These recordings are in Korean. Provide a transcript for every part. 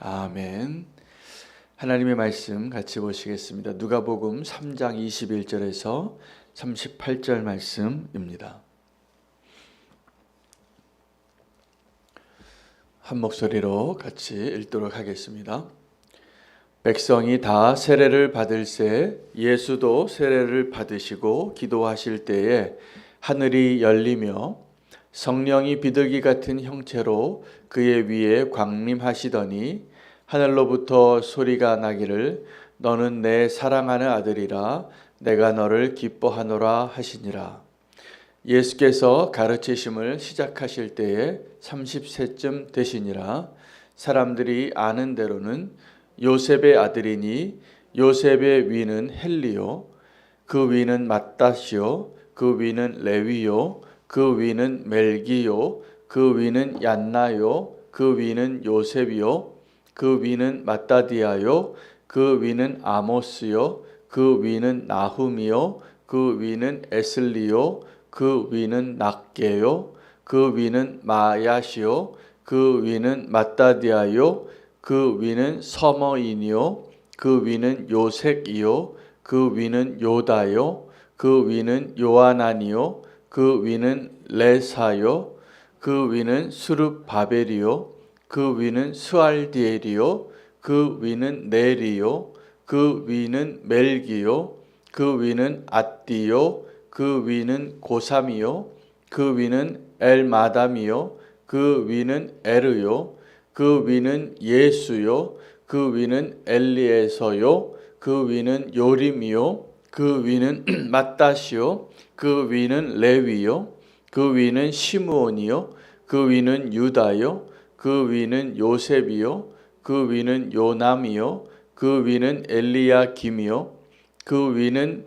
아멘. 하나님의 말씀 같이 보시겠습니다. 누가복음 3장 21절에서 38절 말씀입니다. 한 목소리로 같이 읽도록 하겠습니다. 백성이 다 세례를 받을새 예수도 세례를 받으시고 기도하실 때에 하늘이 열리며 성령이 비둘기 같은 형체로 그의 위에 광림하시더니 하늘로부터 소리가 나기를 너는 내 사랑하는 아들이라 내가 너를 기뻐하노라 하시니라. 예수께서 가르치심을 시작하실 때에 30세쯤 되시니라. 사람들이 아는 대로는 요셉의 아들이니 요셉의 위는 헬리요 그 위는 맏다시요 그 위는 레위요 그 위는 멜기요 그 위는 얀나요 그 위는 요셉이요 그 위는 마따디아요 그 위는 아모스요 그 위는 나훔이요 그 위는 에슬리요 그 위는 낫게요 그 위는 마야시요 그 위는 마따디아요 그 위는 서머인이요 그 위는 요색이요 그 위는 요다요 그 위는 요하나니요 그 위는 레사요 그 위는 수룹바벨이요 그 위는 스알디엘이요 그 위는 네리요 그 위는 멜기요 그 위는 앗디요 그 위는 고삼이요 그 위는 엘마담이요 그 위는 에르요 그 위는 예수요 그 위는 엘리에서요 그 위는 요림이요 그 위는 맏다시요 그 위는 레위요 그 위는 시므온이요 그 위는 유다요 그 위는 요셉이요 그 위는 요남이요 그 위는 엘리야김이요 그 위는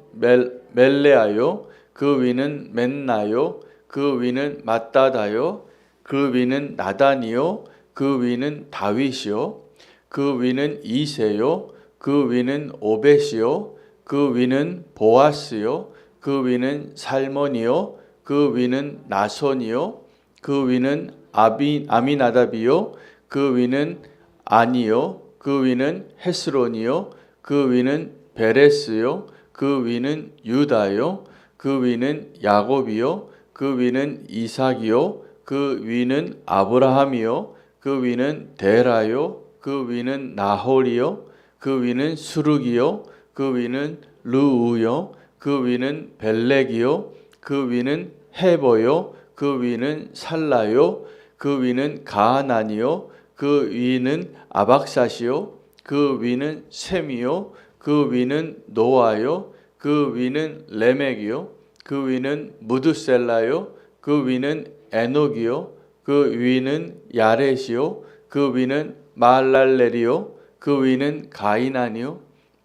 멜레아요 그 위는 맨나요 그 위는 맏다다요 그 위는 나단이요 그 위는 다윗이요 그 위는 이세요 그 위는 오벳이요 그 위는 보아스요 그 위는 살몬이요 그 위는 나손이요 그 위는 아미나답이요 그 위는 아니요 그 위는 헤스론이요 그 위는 베레스요 그 위는 유다요 그 위는 야곱이요 그 위는 이삭이요 그 위는 아브라함이요 그 위는 데라요 그 위는 나홀이요 그 위는 수룩이요 그 위는 르우요 그 위는 벨렉이요 그 위는 헤보요 그 위는 살라요 그 위는 가하난이요 그 위는 아박사시요 그 위는 셈이요 그 위는 노아요 그 위는 레멕이요 그 위는 무드셀라요 그 위는 에녹이요 그 위는 야렛이요 그 위는 마할랄렐이요 그 위는 가이난이요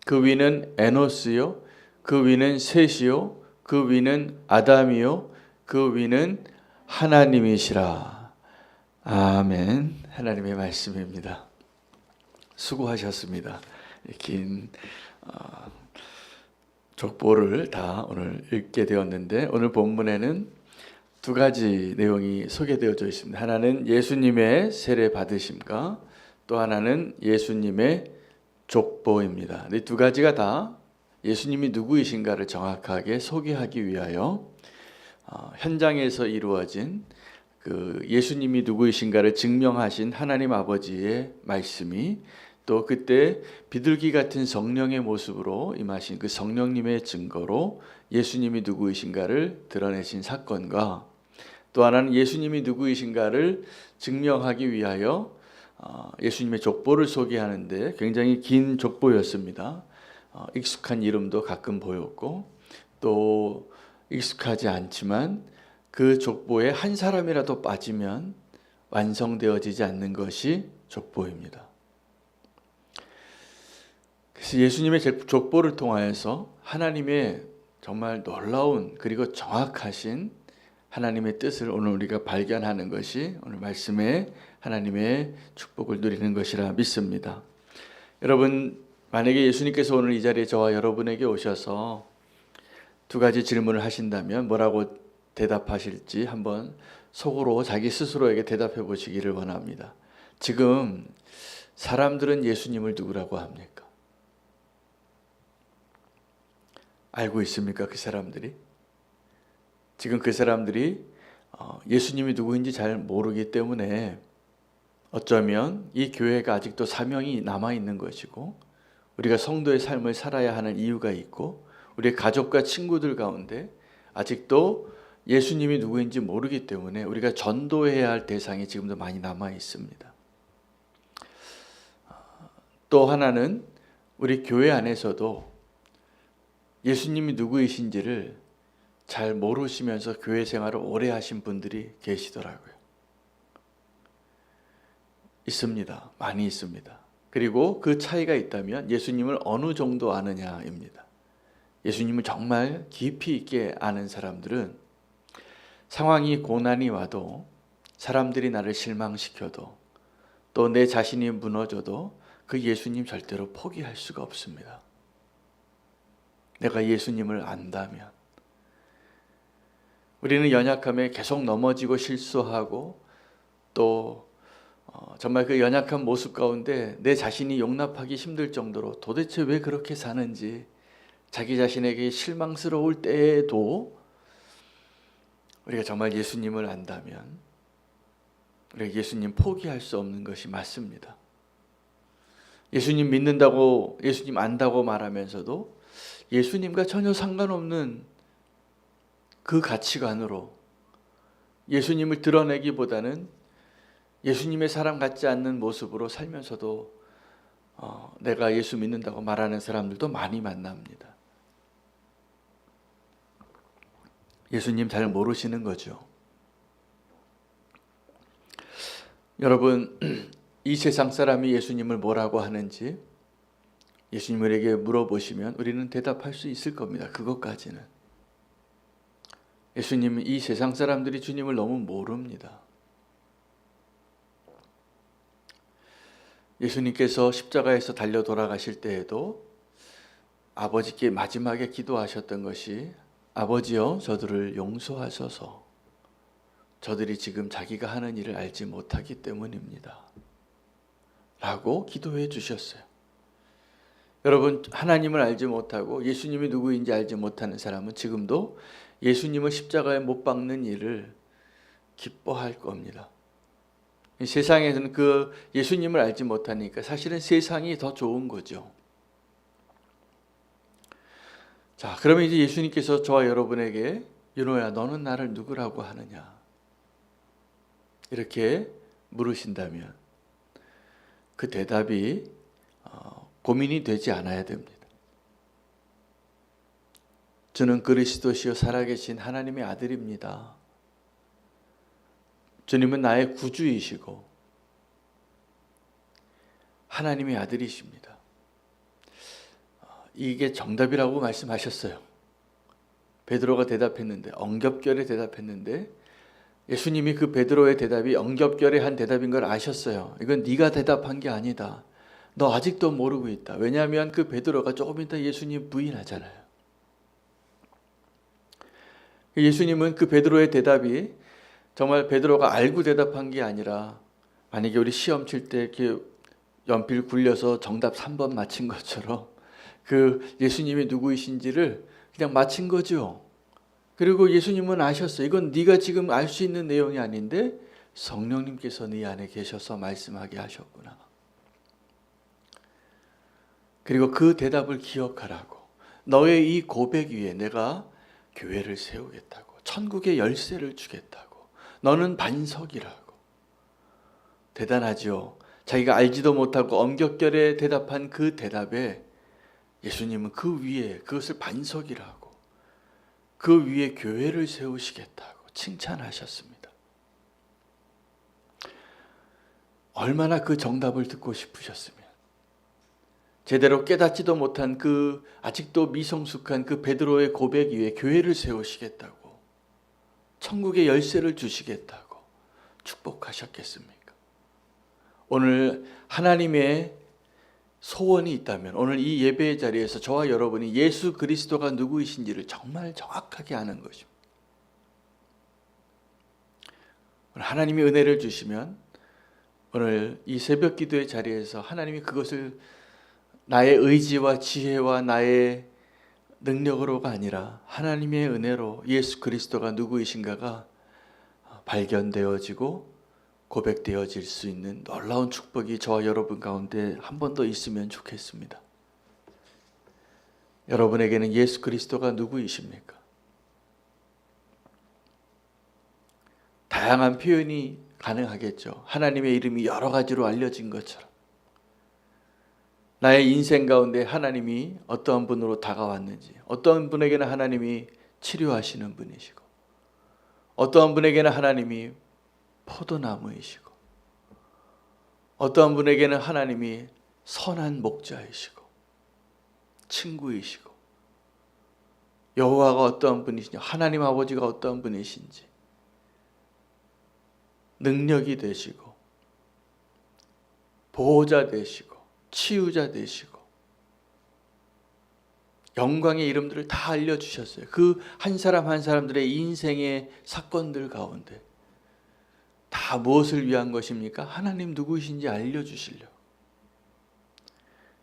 그 위는 에노스요 그 위는 셋이요 그 위는 아담이요 그 위는 하나님이시라. 아멘. 하나님의 말씀입니다. 수고하셨습니다. 긴 족보를 다 오늘 읽게 되었는데 오늘 본문에는 두 가지 내용이 소개되어져 있습니다. 하나는 예수님의 세례 받으심과 또 하나는 예수님의 족보입니다. 이 두 가지가 다 예수님이 누구이신가를 정확하게 소개하기 위하여 현장에서 이루어진 그 예수님이 누구이신가를 증명하신 하나님 아버지의 말씀이 또 그때 비둘기 같은 성령의 모습으로 임하신 그 성령님의 증거로 예수님이 누구이신가를 드러내신 사건과 또 하나는 예수님이 누구이신가를 증명하기 위하여 예수님의 족보를 소개하는데 굉장히 긴 족보였습니다. 익숙한 이름도 가끔 보였고 또 익숙하지 않지만 그 족보에 한 사람이라도 빠지면 완성되어지지 않는 것이 족보입니다. 그래서 예수님의 족보를 통하여서 하나님의 정말 놀라운 그리고 정확하신 하나님의 뜻을 오늘 우리가 발견하는 것이 오늘 말씀에 하나님의 축복을 누리는 것이라 믿습니다. 여러분, 만약에 예수님께서 오늘 이 자리에 저와 여러분에게 오셔서 두 가지 질문을 하신다면 뭐라고 대답하실지 한번 속으로 자기 스스로에게 대답해 보시기를 원합니다. 지금 사람들은 예수님을 누구라고 합니까? 알고 있습니까? 그 사람들이? 지금 그 사람들이 예수님이 누구인지 잘 모르기 때문에 어쩌면 이 교회가 아직도 사명이 남아있는 것이고 우리가 성도의 삶을 살아야 하는 이유가 있고 우리의 가족과 친구들 가운데 아직도 예수님이 누구인지 모르기 때문에 우리가 전도해야 할 대상이 지금도 많이 남아 있습니다. 또 하나는 우리 교회 안에서도 예수님이 누구이신지를 잘 모르시면서 교회 생활을 오래 하신 분들이 계시더라고요. 있습니다. 많이 있습니다. 그리고 그 차이가 있다면 예수님을 어느 정도 아느냐입니다. 예수님을 정말 깊이 있게 아는 사람들은 상황이 고난이 와도 사람들이 나를 실망시켜도 또 내 자신이 무너져도 그 예수님 절대로 포기할 수가 없습니다. 내가 예수님을 안다면 우리는 연약함에 계속 넘어지고 실수하고 또 정말 그 연약한 모습 가운데 내 자신이 용납하기 힘들 정도로 도대체 왜 그렇게 사는지 자기 자신에게 실망스러울 때에도 우리가 정말 예수님을 안다면 우리가 예수님 포기할 수 없는 것이 맞습니다. 예수님 믿는다고 예수님 안다고 말하면서도 예수님과 전혀 상관없는 그 가치관으로 예수님을 드러내기보다는 예수님의 사랑 같지 않는 모습으로 살면서도 내가 예수 믿는다고 말하는 사람들도 많이 만납니다. 예수님 잘 모르시는 거죠. 여러분, 이 세상 사람이 예수님을 뭐라고 하는지 예수님에게 물어보시면 우리는 대답할 수 있을 겁니다. 그것까지는. 예수님은 이 세상 사람들이 주님을 너무 모릅니다. 예수님께서 십자가에서 달려 돌아가실 때에도 아버지께 마지막에 기도하셨던 것이 아버지여 저들을 용서하소서 저들이 지금 자기가 하는 일을 알지 못하기 때문입니다. 라고 기도해 주셨어요. 여러분, 하나님을 알지 못하고 예수님이 누구인지 알지 못하는 사람은 지금도 예수님을 십자가에 못 박는 일을 기뻐할 겁니다. 세상에서는 그 예수님을 알지 못하니까 사실은 세상이 더 좋은 거죠. 자, 그러면 이제 예수님께서 저와 여러분에게 윤호야, 너는 나를 누구라고 하느냐? 이렇게 물으신다면 그 대답이 고민이 되지 않아야 됩니다. 저는 그리스도시요 살아계신 하나님의 아들입니다. 주님은 나의 구주이시고 하나님의 아들이십니다. 이게 정답이라고 말씀하셨어요. 베드로가 대답했는데, 엉겹결에 대답했는데 예수님이 그 베드로의 대답이 엉겹결에 한 대답인 걸 아셨어요. 이건 네가 대답한 게 아니다. 너 아직도 모르고 있다. 왜냐하면 그 베드로가 조금 이따 예수님 부인하잖아요. 예수님은 그 베드로의 대답이 정말 베드로가 알고 대답한 게 아니라 만약에 우리 시험 칠 때 이렇게 연필 굴려서 정답 3번 맞힌 것처럼 그 예수님이 누구이신지를 그냥 맞힌 거죠. 그리고 예수님은 아셨어요. 이건 네가 지금 알 수 있는 내용이 아닌데 성령님께서 네 안에 계셔서 말씀하게 하셨구나. 그리고 그 대답을 기억하라고. 너의 이 고백 위에 내가 교회를 세우겠다고. 천국의 열쇠를 주겠다고. 너는 반석이라고. 대단하죠. 자기가 알지도 못하고 엄격결에 대답한 그 대답에 예수님은 그 위에 그것을 반석이라고, 그 위에 교회를 세우시겠다고 칭찬하셨습니다. 얼마나 그 정답을 듣고 싶으셨으면, 제대로 깨닫지도 못한 그 아직도 미성숙한 그 베드로의 고백 위에 교회를 세우시겠다고, 천국의 열쇠를 주시겠다고 축복하셨겠습니까? 오늘 하나님의 소원이 있다면 오늘 이 예배의 자리에서 저와 여러분이 예수 그리스도가 누구이신지를 정말 정확하게 아는 것입니다. 하나님이 은혜를 주시면 오늘 이 새벽 기도의 자리에서 하나님이 그것을 나의 의지와 지혜와 나의 능력으로가 아니라 하나님의 은혜로 예수 그리스도가 누구이신가가 발견되어지고 고백되어질 수 있는 놀라운 축복이 저와 여러분 가운데 한 번 더 있으면 좋겠습니다. 여러분에게는 예수 그리스도가 누구이십니까? 다양한 표현이 가능하겠죠. 하나님의 이름이 여러 가지로 알려진 것처럼 나의 인생 가운데 하나님이 어떠한 분으로 다가왔는지, 어떠한 분에게는 하나님이 치료하시는 분이시고, 어떠한 분에게는 하나님이 포도나무이시고, 어떠한 분에게는 하나님이 선한 목자이시고 친구이시고, 여호와가 어떠한 분이신지, 하나님 아버지가 어떠한 분이신지 능력이 되시고 보호자 되시고 치유자 되시고 영광의 이름들을 다 알려주셨어요. 그 한 사람 한 사람들의 인생의 사건들 가운데 다 무엇을 위한 것입니까? 하나님 누구이신지 알려주시려고.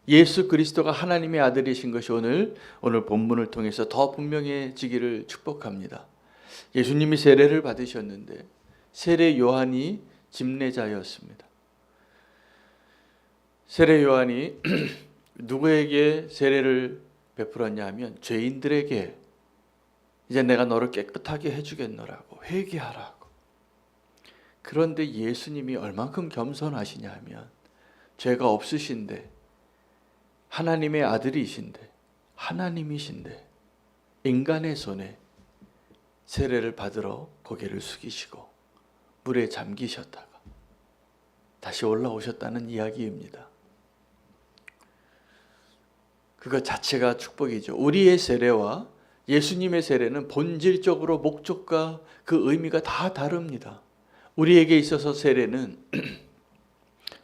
예수 그리스도가 하나님의 아들이신 것이 오늘 본문을 통해서 더 분명해지기를 축복합니다. 예수님이 세례를 받으셨는데 세례 요한이 집례자였습니다. 세례 요한이 누구에게 세례를 베풀었냐 하면 죄인들에게 이제 내가 너를 깨끗하게 해주겠노라고, 회개하라고. 그런데 예수님이 얼만큼 겸손하시냐 하면 죄가 없으신데 하나님의 아들이신데 하나님이신데 인간의 손에 세례를 받으러 고개를 숙이시고 물에 잠기셨다가 다시 올라오셨다는 이야기입니다. 그것 자체가 축복이죠. 우리의 세례와 예수님의 세례는 본질적으로 목적과 그 의미가 다 다릅니다. 우리에게 있어서 세례는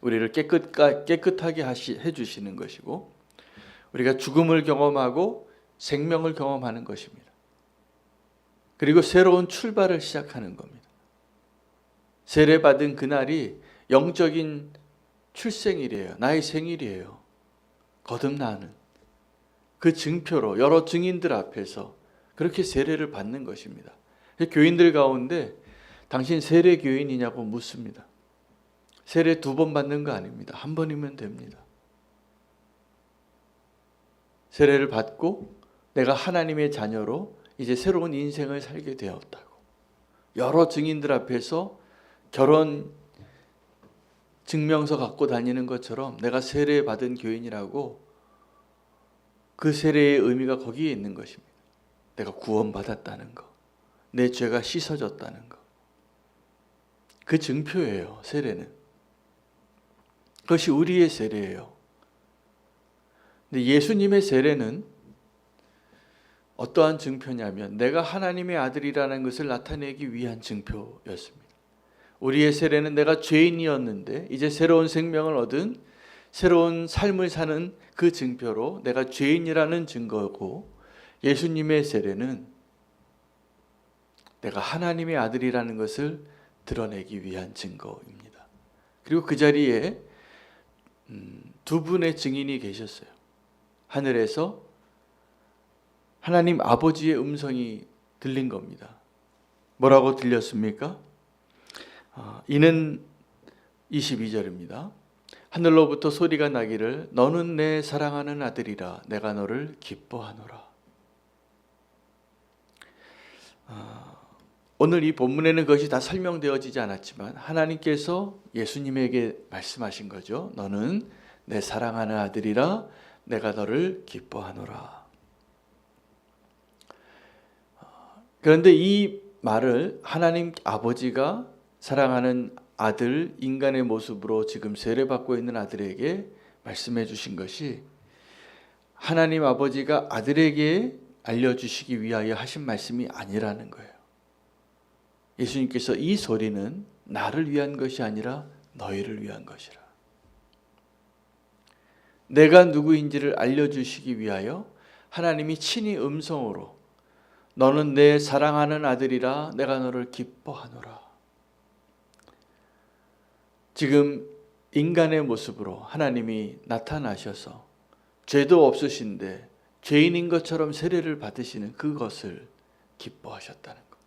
우리를 깨끗하게 해주시는 것이고, 우리가 죽음을 경험하고 생명을 경험하는 것입니다. 그리고 새로운 출발을 시작하는 겁니다. 세례받은 그날이 영적인 출생일이에요. 나의 생일이에요. 거듭나는 그 증표로 여러 증인들 앞에서 그렇게 세례를 받는 것입니다. 교인들 가운데 당신 세례 교인이냐고 묻습니다. 세례 2번 받는 거 아닙니다. 1번이면 됩니다. 세례를 받고 내가 하나님의 자녀로 이제 새로운 인생을 살게 되었다고. 여러 증인들 앞에서 결혼 증명서 갖고 다니는 것처럼 내가 세례 받은 교인이라고, 그 세례의 의미가 거기에 있는 것입니다. 내가 구원받았다는 거, 내 죄가 씻어졌다는 거. 그 증표예요, 세례는. 그것이 우리의 세례예요. 근데 예수님의 세례는 어떠한 증표냐면 내가 하나님의 아들이라는 것을 나타내기 위한 증표였습니다. 우리의 세례는 내가 죄인이었는데 이제 새로운 생명을 얻은, 새로운 삶을 사는 그 증표로 내가 죄인이라는 증거고, 예수님의 세례는 내가 하나님의 아들이라는 것을 드러내기 위한 증거입니다. 그리고 그 자리에 2분의 증인이 계셨어요. 하늘에서 하나님 아버지의 음성이 들린 겁니다. 뭐라고 들렸습니까? 이는 22절입니다. 하늘로부터 소리가 나기를 너는 내 사랑하는 아들이라 내가 너를 기뻐하노라. 오늘 이 본문에는 그것이 다 설명되어지지 않았지만 하나님께서 예수님에게 말씀하신 거죠. 너는 내 사랑하는 아들이라 내가 너를 기뻐하노라. 그런데 이 말을 하나님 아버지가 사랑하는 아들, 인간의 모습으로 지금 세례받고 있는 아들에게 말씀해 주신 것이 하나님 아버지가 아들에게 알려주시기 위하여 하신 말씀이 아니라는 거예요. 예수님께서 이 소리는 나를 위한 것이 아니라 너희를 위한 것이라. 내가 누구인지를 알려주시기 위하여 하나님이 친히 음성으로 너는 내 사랑하는 아들이라 내가 너를 기뻐하노라. 지금 인간의 모습으로 하나님이 나타나셔서 죄도 없으신데 죄인인 것처럼 세례를 받으시는 그것을 기뻐하셨다는 것.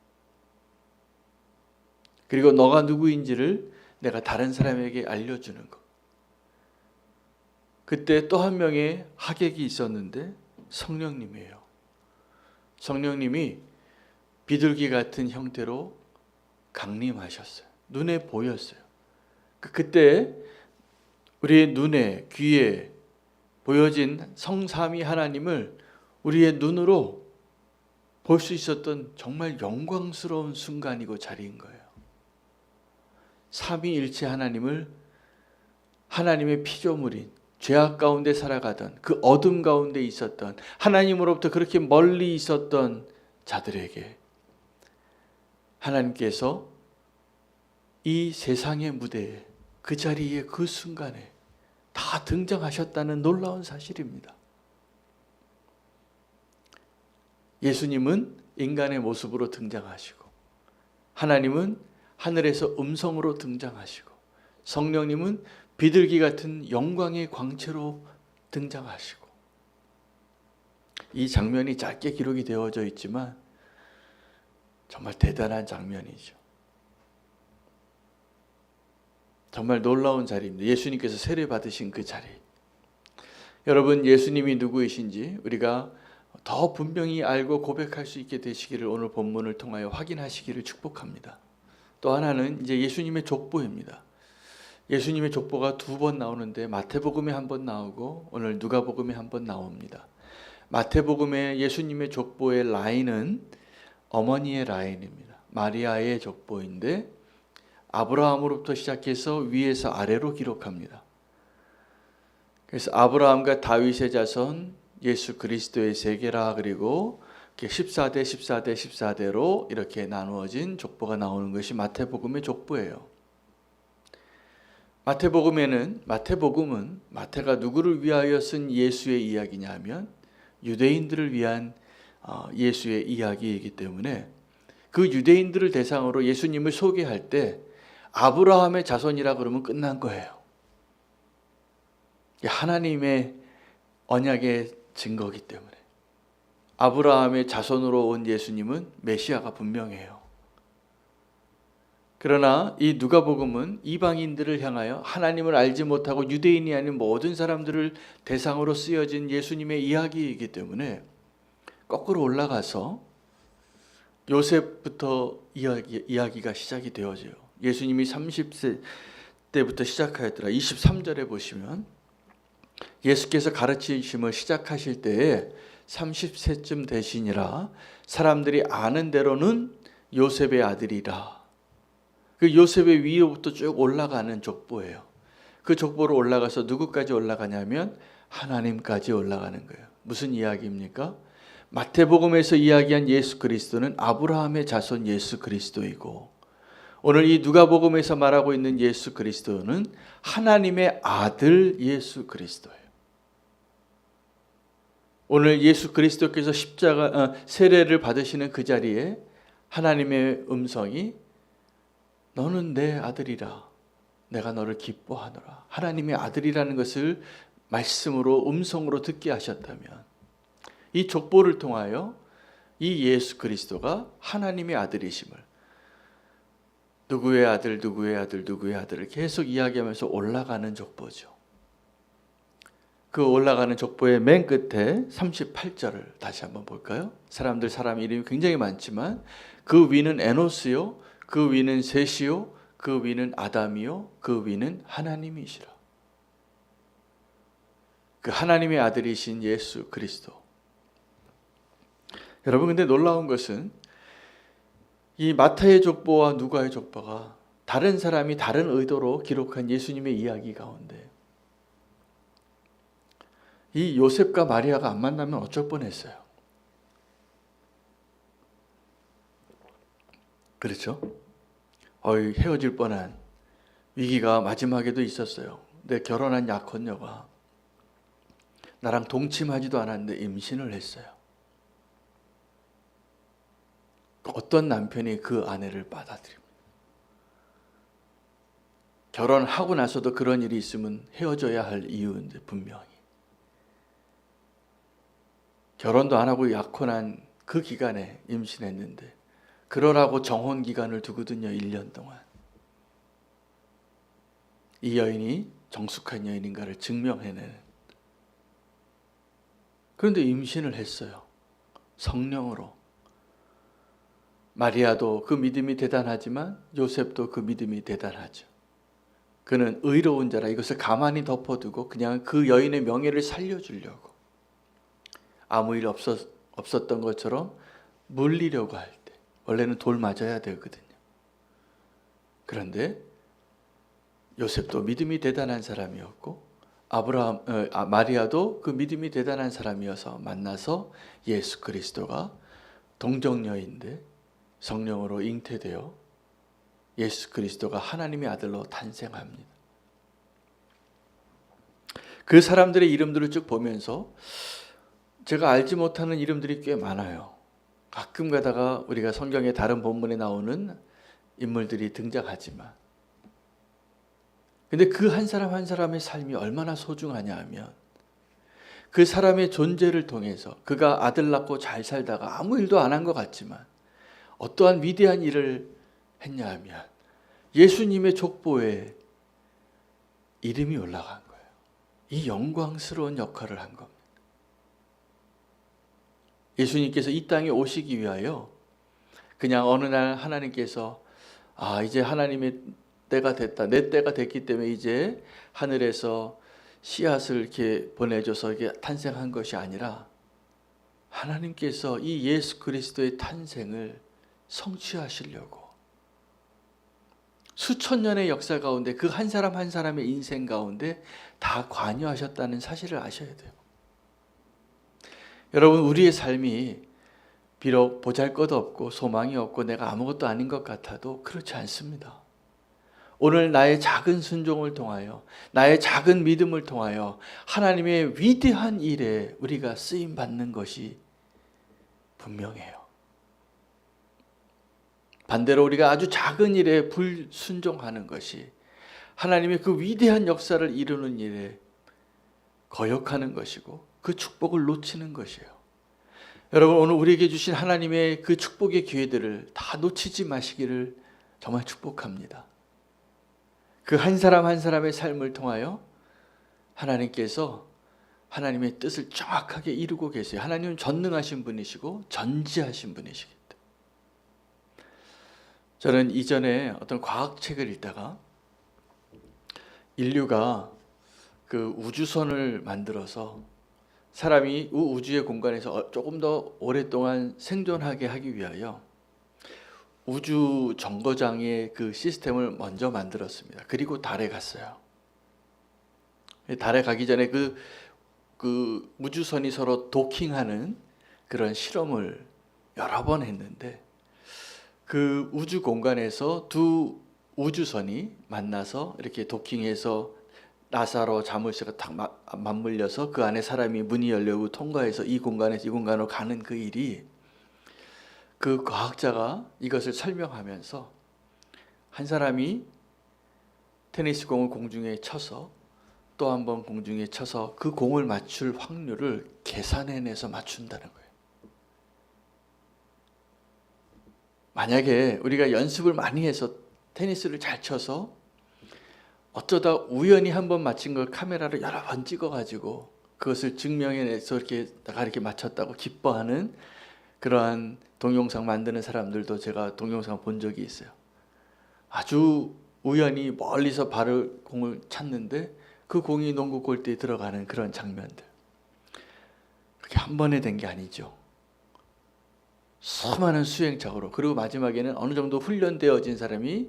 그리고 너가 누구인지를 내가 다른 사람에게 알려주는 것. 그때 또 한 명의 하객이 있었는데 성령님이에요. 성령님이 비둘기 같은 형태로 강림하셨어요. 눈에 보였어요. 그때 우리의 눈에, 귀에 보여진 성삼위 하나님을 우리의 눈으로 볼 수 있었던 정말 영광스러운 순간이고 자리인 거예요. 삼위일체 하나님을 하나님의 피조물인 죄악 가운데 살아가던 그 어둠 가운데 있었던 하나님으로부터 그렇게 멀리 있었던 자들에게 하나님께서 이 세상의 무대에 그 자리에 그 순간에 다 등장하셨다는 놀라운 사실입니다. 예수님은 인간의 모습으로 등장하시고 하나님은 하늘에서 음성으로 등장하시고 성령님은 비둘기 같은 영광의 광채로 등장하시고 이 장면이 짧게 기록이 되어져 있지만 정말 대단한 장면이죠. 정말 놀라운 자리입니다. 예수님께서 세례 받으신 그 자리. 여러분, 예수님이 누구이신지 우리가 더 분명히 알고 고백할 수 있게 되시기를 오늘 본문을 통하여 확인하시기를 축복합니다. 또 하나는 이제 예수님의 족보입니다. 예수님의 족보가 2번 나오는데 마태복음에 1번 나오고 오늘 누가복음에 1번 나옵니다. 마태복음의 예수님의 족보의 라인은 어머니의 라인입니다. 마리아의 족보인데 아브라함으로부터 시작해서 위에서 아래로 기록합니다. 그래서 아브라함과 다윗의 자손, 예수 그리스도의 세계라, 그리고 14대, 14대, 14대로 이렇게 나누어진 족보가 나오는 것이 마태복음의 족보예요. 마태복음은 마태가 누구를 위하여 쓴 예수의 이야기냐 하면 유대인들을 위한 예수의 이야기이기 때문에 그 유대인들을 대상으로 예수님을 소개할 때 아브라함의 자손이라 그러면 끝난 거예요. 하나님의 언약의 증거이기 때문에 아브라함의 자손으로 온 예수님은 메시아가 분명해요. 그러나 이 누가복음은 이방인들을 향하여 하나님을 알지 못하고 유대인이 아닌 모든 사람들을 대상으로 쓰여진 예수님의 이야기이기 때문에 거꾸로 올라가서 요셉부터 이야기가 시작이 되어져요. 예수님이 30세 때부터 시작하였더라. 23절에 보시면 예수께서 가르치심을 시작하실 때에 30세쯤 되시니라. 사람들이 아는 대로는 요셉의 아들이라. 그 요셉의 위로부터 쭉 올라가는 족보예요. 그 족보로 올라가서 누구까지 올라가냐면 하나님까지 올라가는 거예요. 무슨 이야기입니까? 마태복음에서 이야기한 예수 그리스도는 아브라함의 자손 예수 그리스도이고 오늘 이 누가복음에서 말하고 있는 예수 그리스도는 하나님의 아들 예수 그리스도예요. 오늘 예수 그리스도께서 세례를 받으시는 그 자리에 하나님의 음성이 너는 내 아들이라 내가 너를 기뻐하노라. 하나님의 아들이라는 것을 말씀으로 음성으로 듣게 하셨다면 이 족보를 통하여 이 예수 그리스도가 하나님의 아들이심을 누구의 아들 누구의 아들 누구의 아들을 계속 이야기하면서 올라가는 족보죠. 그 올라가는 족보의 맨 끝에 38절을 다시 한번 볼까요? 사람 이름이 굉장히 많지만 그 위는 에노스요 그 위는 셋이요 그 위는 아담이요 그 위는 하나님이시라. 그 하나님의 아들이신 예수 그리스도. 여러분, 근데 놀라운 것은 이 마태의 족보와 누가의 족보가 다른 사람이 다른 의도로 기록한 예수님의 이야기 가운데 이 요셉과 마리아가 안 만나면 어쩔 뻔했어요. 그렇죠? 헤어질 뻔한 위기가 마지막에도 있었어요. 내 결혼한 약혼녀가 나랑 동침하지도 않았는데 임신을 했어요. 어떤 남편이 그 아내를 받아들입니다. 결혼하고 나서도 그런 일이 있으면 헤어져야 할 이유인데 분명히 결혼도 안 하고 약혼한 그 기간에 임신했는데 그러라고 정혼 기간을 두거든요. 1년 동안. 이 여인이 정숙한 여인인가를 증명해내는. 그런데 임신을 했어요. 성령으로. 마리아도 그 믿음이 대단하지만 요셉도 그 믿음이 대단하죠. 그는 의로운 자라 이것을 가만히 덮어두고 그냥 그 여인의 명예를 살려주려고 아무 일 없었던 것처럼 물리려고 할 때 원래는 돌 맞아야 되거든요. 그런데 요셉도 믿음이 대단한 사람이었고 마리아도 그 믿음이 대단한 사람이어서 만나서 예수 그리스도가 동정녀인데 성령으로 잉태되어 예수 그리스도가 하나님의 아들로 탄생합니다. 그 사람들의 이름들을 쭉 보면서 제가 알지 못하는 이름들이 꽤 많아요. 가끔 가다가 우리가 성경의 다른 본문에 나오는 인물들이 등장하지만 근데 그 한 사람 한 사람의 삶이 얼마나 소중하냐 하면 그 사람의 존재를 통해서 그가 아들 낳고 잘 살다가 아무 일도 안 한 것 같지만 어떠한 위대한 일을 했냐 하면 예수님의 족보에 이름이 올라간 거예요. 이 영광스러운 역할을 한 겁니다. 예수님께서 이 땅에 오시기 위하여 그냥 어느 날 하나님께서 이제 하나님의 때가 됐다. 내 때가 됐기 때문에 이제 하늘에서 씨앗을 이렇게 보내줘서 이게 탄생한 것이 아니라 하나님께서 이 예수 그리스도의 탄생을 성취하시려고 수천 년의 역사 가운데 그 한 사람 한 사람의 인생 가운데 다 관여하셨다는 사실을 아셔야 돼요. 여러분, 우리의 삶이 비록 보잘것없고 소망이 없고 내가 아무것도 아닌 것 같아도 그렇지 않습니다. 오늘 나의 작은 순종을 통하여 나의 작은 믿음을 통하여 하나님의 위대한 일에 우리가 쓰임 받는 것이 분명해요. 반대로 우리가 아주 작은 일에 불순종하는 것이 하나님의 그 위대한 역사를 이루는 일에 거역하는 것이고 그 축복을 놓치는 것이에요. 여러분, 오늘 우리에게 주신 하나님의 그 축복의 기회들을 다 놓치지 마시기를 정말 축복합니다. 그 한 사람 한 사람의 삶을 통하여 하나님께서 하나님의 뜻을 정확하게 이루고 계세요. 하나님은 전능하신 분이시고 전지하신 분이시기 때문에. 저는 이전에 어떤 과학책을 읽다가 인류가 그 우주선을 만들어서 사람이 우주의 공간에서 조금 더 오랫동안 생존하게 하기 위하여 우주 정거장의 그 시스템을 먼저 만들었습니다. 그리고 달에 갔어요. 달에 가기 전에 그 우주선이 서로 도킹하는 그런 실험을 여러 번 했는데 그 우주 공간에서 두 우주선이 만나서 이렇게 도킹해서 나사로 자물쇠가 딱 맞물려서 그 안에 사람이 문이 열려고 통과해서 이 공간에서 이 공간으로 가는 그 일이 그 과학자가 이것을 설명하면서 한 사람이 테니스 공을 공중에 쳐서 또 한 번 공중에 쳐서 그 공을 맞출 확률을 계산해내서 맞춘다는 거예요. 만약에 우리가 연습을 많이 해서 테니스를 잘 쳐서 어쩌다 우연히 한 번 맞힌 걸 카메라로 여러 번 찍어가지고 그것을 증명해내서 이렇게 내가 이렇게 맞췄다고 기뻐하는 그러한 동영상 만드는 사람들도 제가 동영상 본 적이 있어요. 아주 우연히 멀리서 공을 찼는데 그 공이 농구 골대에 들어가는 그런 장면들. 그게 한 번에 된 게 아니죠. 수많은 수행착오로, 그리고 마지막에는 어느 정도 훈련되어진 사람이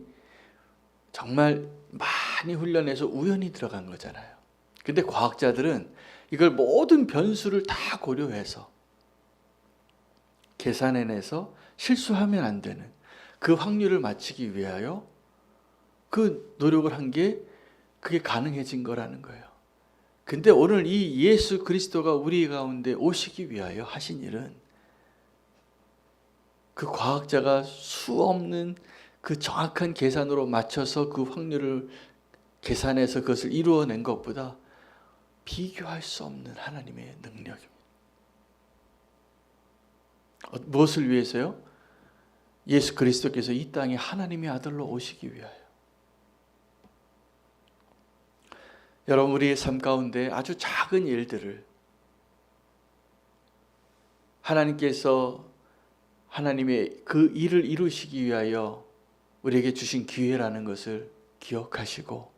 정말 많이 훈련해서 우연히 들어간 거잖아요. 근데 과학자들은 이걸 모든 변수를 다 고려해서 계산해내서 실수하면 안 되는 그 확률을 맞추기 위하여 그 노력을 한 게 그게 가능해진 거라는 거예요. 근데 오늘 이 예수 그리스도가 우리 가운데 오시기 위하여 하신 일은 그 과학자가 수 없는 그 정확한 계산으로 맞춰서 그 확률을 계산해서 그것을 이루어낸 것보다 비교할 수 없는 하나님의 능력입니다. 무엇을 위해서요? 예수 그리스도께서 이 땅에 하나님의 아들로 오시기 위하여. 여러분, 우리의 삶 가운데 아주 작은 일들을 하나님께서 하나님의 그 일을 이루시기 위하여 우리에게 주신 기회라는 것을 기억하시고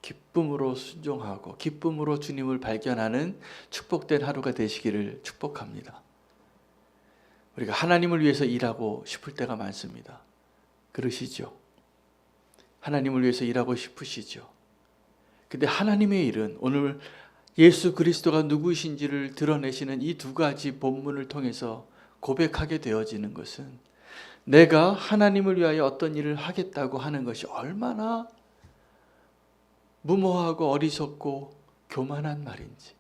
기쁨으로 순종하고 기쁨으로 주님을 발견하는 축복된 하루가 되시기를 축복합니다. 우리가 하나님을 위해서 일하고 싶을 때가 많습니다. 그러시죠? 하나님을 위해서 일하고 싶으시죠? 근데 하나님의 일은 오늘 예수 그리스도가 누구이신지를 드러내시는 이 두 가지 본문을 통해서 고백하게 되어지는 것은 내가 하나님을 위하여 어떤 일을 하겠다고 하는 것이 얼마나 무모하고 어리석고 교만한 말인지,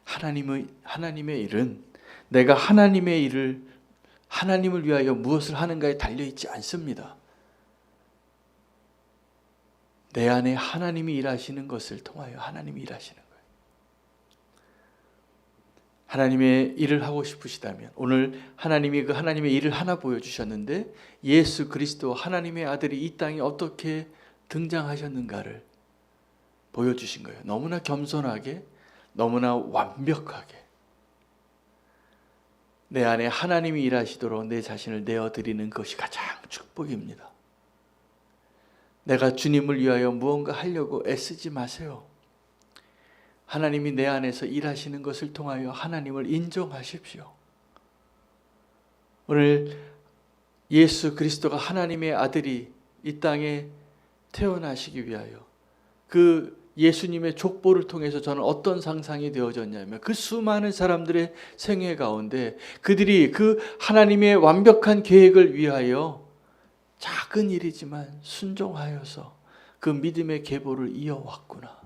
하나님의 일은 내가 하나님의 일을 하나님을 위하여 무엇을 하는가에 달려있지 않습니다. 내 안에 하나님이 일하시는 것을 통하여 하나님이 일하시는 거예요. 하나님의 일을 하고 싶으시다면 오늘 하나님이 그 하나님의 일을 하나 보여주셨는데 예수 그리스도 하나님의 아들이 이 땅에 어떻게 등장하셨는가를 보여주신 거예요. 너무나 겸손하게, 너무나 완벽하게 내 안에 하나님이 일하시도록 내 자신을 내어드리는 것이 가장 축복입니다. 내가 주님을 위하여 무언가 하려고 애쓰지 마세요. 하나님이 내 안에서 일하시는 것을 통하여 하나님을 인정하십시오. 오늘 예수 그리스도가 하나님의 아들이 이 땅에 태어나시기 위하여 그 예수님의 족보를 통해서 저는 어떤 상상이 되어졌냐면 그 수많은 사람들의 생애 가운데 그들이 그 하나님의 완벽한 계획을 위하여 작은 일이지만 순종하여서 그 믿음의 계보를 이어왔구나.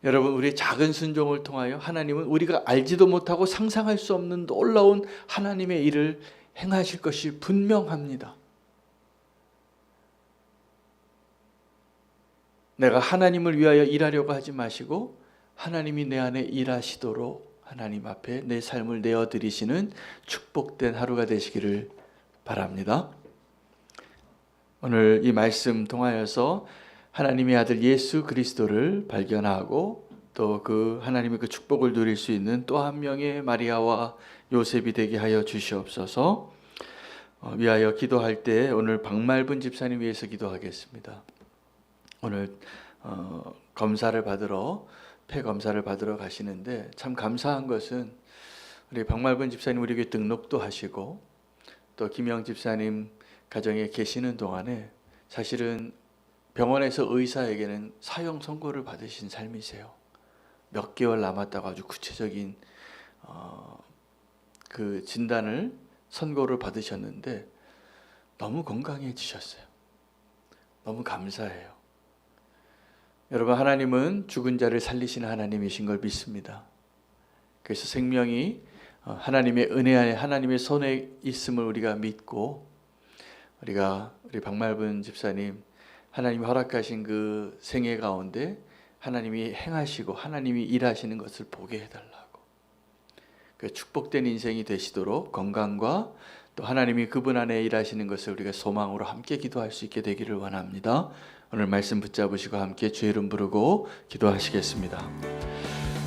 여러분, 우리의 작은 순종을 통하여 하나님은 우리가 알지도 못하고 상상할 수 없는 놀라운 하나님의 일을 행하실 것이 분명합니다. 내가 하나님을 위하여 일하려고 하지 마시고 하나님이 내 안에 일하시도록 하나님 앞에 내 삶을 내어드리시는 축복된 하루가 되시기를 바랍니다. 오늘 이 말씀 통하여서 하나님의 아들 예수 그리스도를 발견하고 또 그 하나님의 그 축복을 누릴 수 있는 또 한 명의 마리아와 요셉이 되게 하여 주시옵소서. 위하여 기도할 때 오늘 박말분 집사님 위해서 기도하겠습니다. 오늘 검사를 받으러 폐 검사를 받으러 가시는데 참 감사한 것은 우리 박말분 집사님 우리 교회 등록도 하시고 또 김영 집사님 가정에 계시는 동안에 사실은 병원에서 의사에게는 사형 선고를 받으신 삶이세요. 몇 개월 남았다고 아주 구체적인 그 진단을 선고를 받으셨는데 너무 건강해지셨어요. 너무 감사해요. 여러분, 하나님은 죽은 자를 살리시는 하나님이신 걸 믿습니다. 그래서 생명이 하나님의 은혜 안에 하나님의 손에 있음을 우리가 믿고 우리 박말분 집사님 하나님이 허락하신 그 생애 가운데 하나님이 행하시고 하나님이 일하시는 것을 보게 해달라고, 그 축복된 인생이 되시도록 건강과 또 하나님이 그분 안에 일하시는 것을 우리가 소망으로 함께 기도할 수 있게 되기를 원합니다. 오늘 말씀 붙잡으시고 함께 주의 이름 부르고 기도하시겠습니다.